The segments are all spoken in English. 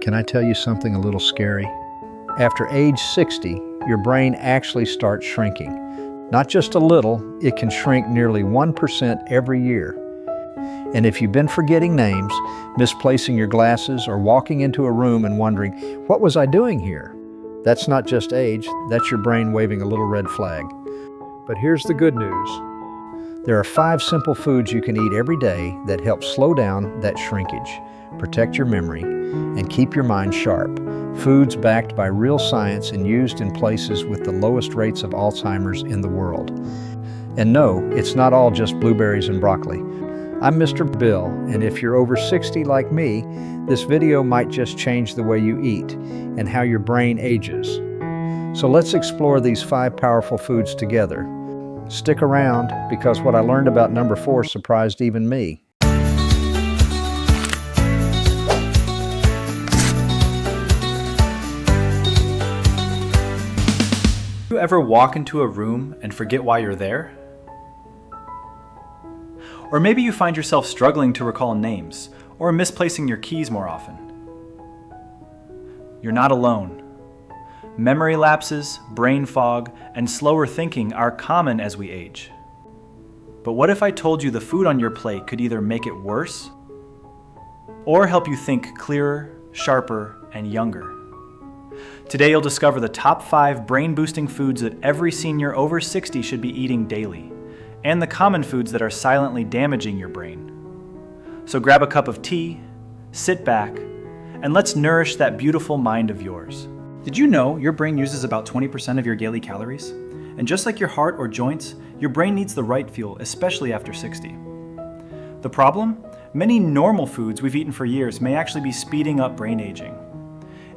Can I tell you something a little scary? After age 60, your brain actually starts shrinking. Not just a little, it can shrink nearly 1% every year. And if you've been forgetting names, misplacing your glasses, or walking into a room and wondering, what was I doing here? That's not just age, that's your brain waving a little red flag. But here's the good news. There are 5 simple foods you can eat every day that help slow down that shrinkage, protect your memory, and keep your mind sharp. Foods backed by real science and used in places with the lowest rates of Alzheimer's in the world. And no, it's not all just blueberries and broccoli. I'm Mr. Bill, and if you're over 60 like me, this video might just change the way you eat and how your brain ages. So let's explore these 5 powerful foods together. Stick around, because what I learned about number 4 surprised even me. Do you ever walk into a room and forget why you're there? Or maybe you find yourself struggling to recall names or misplacing your keys more often. You're not alone. Memory lapses, brain fog, and slower thinking are common as we age. But what if I told you the food on your plate could either make it worse or help you think clearer, sharper, and younger? Today you'll discover the top 5 brain-boosting foods that every senior over 60 should be eating daily, and the common foods that are silently damaging your brain. So grab a cup of tea, sit back, and let's nourish that beautiful mind of yours. Did you know your brain uses about 20% of your daily calories? And just like your heart or joints, your brain needs the right fuel, especially after 60. The problem? Many normal foods we've eaten for years may actually be speeding up brain aging.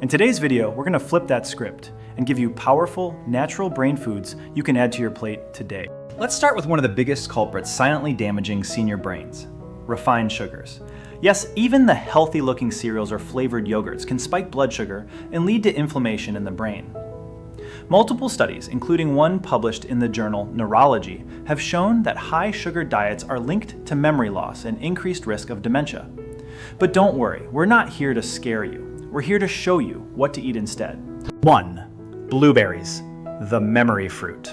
In today's video, we're going to flip that script and give you powerful, natural brain foods you can add to your plate today. Let's start with one of the biggest culprits silently damaging senior brains: refined sugars. Yes, even the healthy-looking cereals or flavored yogurts can spike blood sugar and lead to inflammation in the brain. Multiple studies, including one published in the journal Neurology, have shown that high-sugar diets are linked to memory loss and increased risk of dementia. But don't worry, we're not here to scare you. We're here to show you what to eat instead. 1. Blueberries, the memory fruit.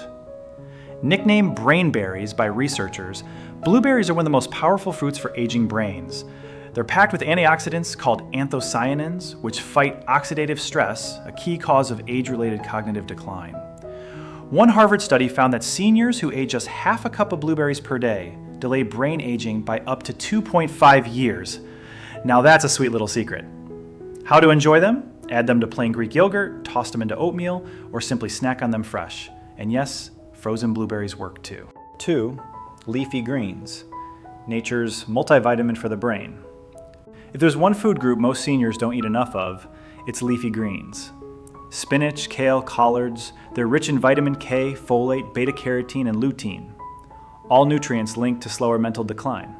Nicknamed brainberries by researchers, blueberries are one of the most powerful fruits for aging brains. They're packed with antioxidants called anthocyanins, which fight oxidative stress, a key cause of age-related cognitive decline. One Harvard study found that seniors who ate just half a cup of blueberries per day delay brain aging by up to 2.5 years. Now that's a sweet little secret. How to enjoy them? Add them to plain Greek yogurt, toss them into oatmeal, or simply snack on them fresh. And yes, frozen blueberries work too. 2. Leafy greens, nature's multivitamin for the brain. If there's one food group most seniors don't eat enough of, it's leafy greens. Spinach, kale, collards, they're rich in vitamin K, folate, beta-carotene, and lutein, all nutrients linked to slower mental decline.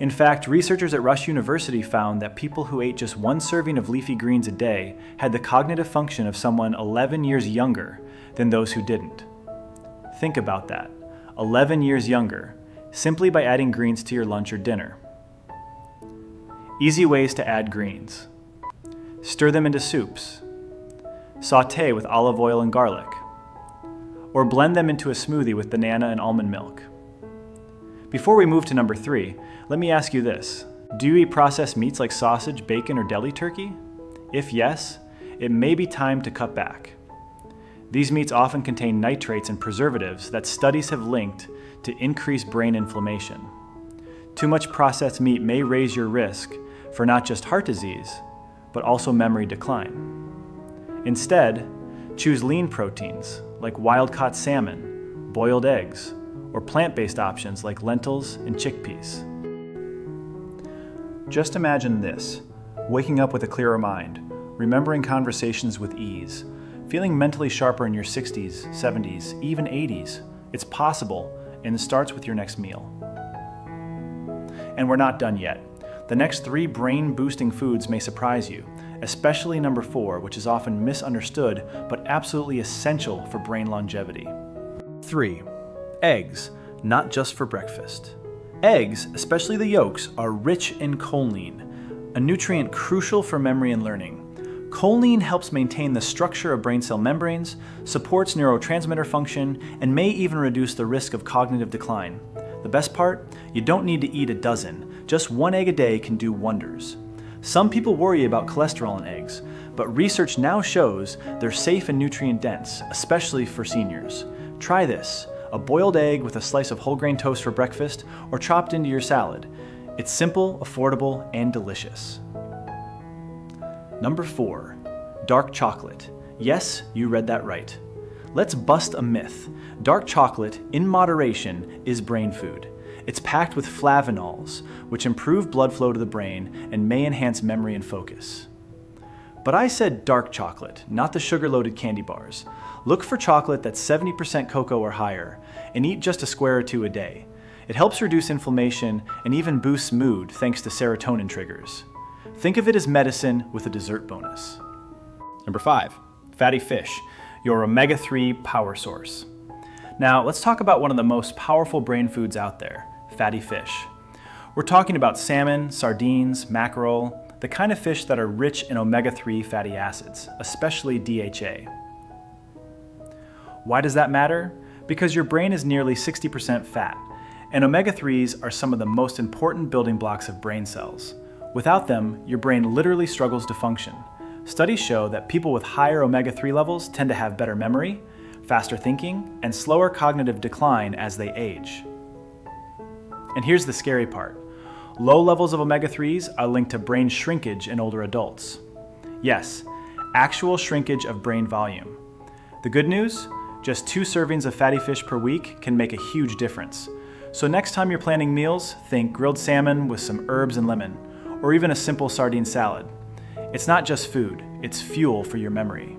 In fact, researchers at Rush University found that people who ate just 1 serving of leafy greens a day had the cognitive function of someone 11 years younger than those who didn't. Think about that, 11 years younger, simply by adding greens to your lunch or dinner. Easy ways to add greens. Stir them into soups. Sauté with olive oil and garlic. Or blend them into a smoothie with banana and almond milk. Before we move to number 3, let me ask you this. Do you eat processed meats like sausage, bacon, or deli turkey? If yes, it may be time to cut back. These meats often contain nitrates and preservatives that studies have linked to increased brain inflammation. Too much processed meat may raise your risk for not just heart disease, but also memory decline. Instead, choose lean proteins like wild-caught salmon, boiled eggs, or plant-based options like lentils and chickpeas. Just imagine this: waking up with a clearer mind, remembering conversations with ease, feeling mentally sharper in your 60s, 70s, even 80s. It's possible, and it starts with your next meal. And we're not done yet. The next 3 brain-boosting foods may surprise you, especially number 4, which is often misunderstood but absolutely essential for brain longevity. 3. Eggs, not just for breakfast. Eggs, especially the yolks, are rich in choline, a nutrient crucial for memory and learning. Choline helps maintain the structure of brain cell membranes, supports neurotransmitter function, and may even reduce the risk of cognitive decline. The best part? You don't need to eat a dozen. Just one egg a day can do wonders. Some people worry about cholesterol in eggs, but research now shows they're safe and nutrient dense, especially for seniors. Try this: a boiled egg with a slice of whole grain toast for breakfast or chopped into your salad. It's simple, affordable, and delicious. Number 4, dark chocolate. Yes, you read that right. Let's bust a myth. Dark chocolate, in moderation, is brain food. It's packed with flavanols, which improve blood flow to the brain and may enhance memory and focus. But I said dark chocolate, not the sugar-loaded candy bars. Look for chocolate that's 70% cocoa or higher, and eat just a square or two a day. It helps reduce inflammation and even boosts mood thanks to serotonin triggers. Think of it as medicine with a dessert bonus. Number 5, fatty fish, your omega-3 power source. Now, let's talk about one of the most powerful brain foods out there, fatty fish. We're talking about salmon, sardines, mackerel, the kind of fish that are rich in omega-3 fatty acids, especially DHA. Why does that matter? Because your brain is nearly 60% fat, and omega-3s are some of the most important building blocks of brain cells. Without them, your brain literally struggles to function. Studies show that people with higher omega-3 levels tend to have better memory, faster thinking, and slower cognitive decline as they age. And here's the scary part. Low levels of omega-3s are linked to brain shrinkage in older adults. Yes, actual shrinkage of brain volume. The good news? Just 2 servings of fatty fish per week can make a huge difference. So next time you're planning meals, think grilled salmon with some herbs and lemon, or even a simple sardine salad. It's not just food, it's fuel for your memory.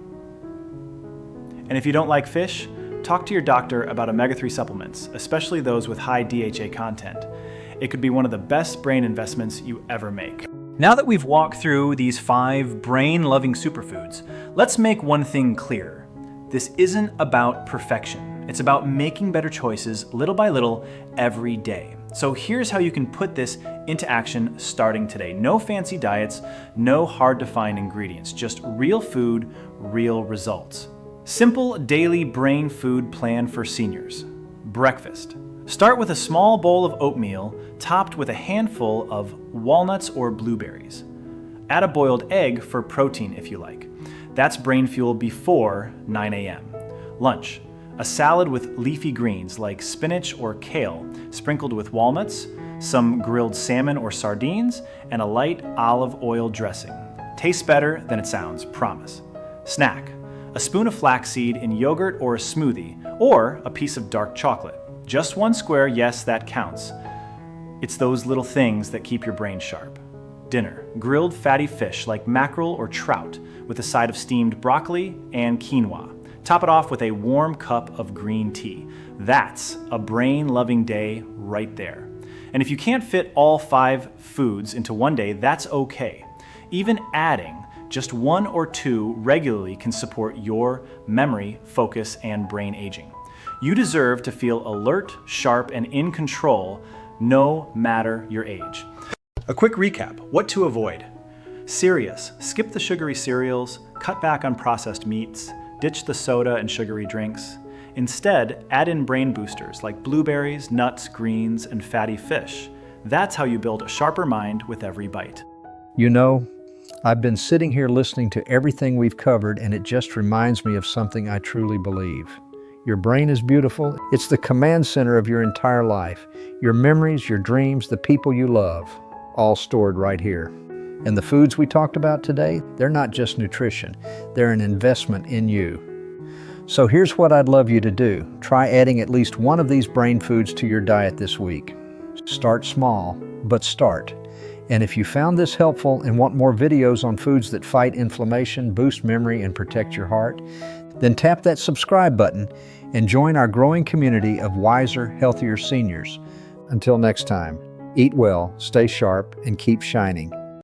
And if you don't like fish, talk to your doctor about omega-3 supplements, especially those with high DHA content. It could be one of the best brain investments you ever make. Now that we've walked through these 5 brain-loving superfoods, let's make one thing clear. This isn't about perfection. It's about making better choices little by little every day. So here's how you can put this into action starting today. No fancy diets, no hard-to-find ingredients, just real food, real results. Simple daily brain food plan for seniors. Breakfast. Start with a small bowl of oatmeal topped with a handful of walnuts or blueberries. Add a boiled egg for protein if you like. That's brain fuel before 9 a.m. Lunch. A salad with leafy greens like spinach or kale, sprinkled with walnuts, some grilled salmon or sardines, and a light olive oil dressing. Tastes better than it sounds, promise. Snack. A spoon of flaxseed in yogurt or a smoothie, or a piece of dark chocolate. Just 1 square, yes, that counts. It's those little things that keep your brain sharp. Dinner. Grilled fatty fish like mackerel or trout with a side of steamed broccoli and quinoa. Top it off with a warm cup of green tea. That's a brain-loving day right there. And if you can't fit all 5 foods into one day, that's okay. Even adding just 1 or 2 regularly can support your memory, focus, and brain aging. You deserve to feel alert, sharp, and in control no matter your age. A quick recap, what to avoid. Serious, skip the sugary cereals, cut back on processed meats, ditch the soda and sugary drinks. Instead, add in brain boosters like blueberries, nuts, greens, and fatty fish. That's how you build a sharper mind with every bite. You know, I've been sitting here listening to everything we've covered, and it just reminds me of something I truly believe. Your brain is beautiful. It's the command center of your entire life. Your memories, your dreams, the people you love, all stored right here. And the foods we talked about today, they're not just nutrition. They're an investment in you. So here's what I'd love you to do. Try adding at least one of these brain foods to your diet this week. Start small, but start. And if you found this helpful and want more videos on foods that fight inflammation, boost memory, and protect your heart, then tap that subscribe button and join our growing community of wiser, healthier seniors. Until next time, eat well, stay sharp, and keep shining.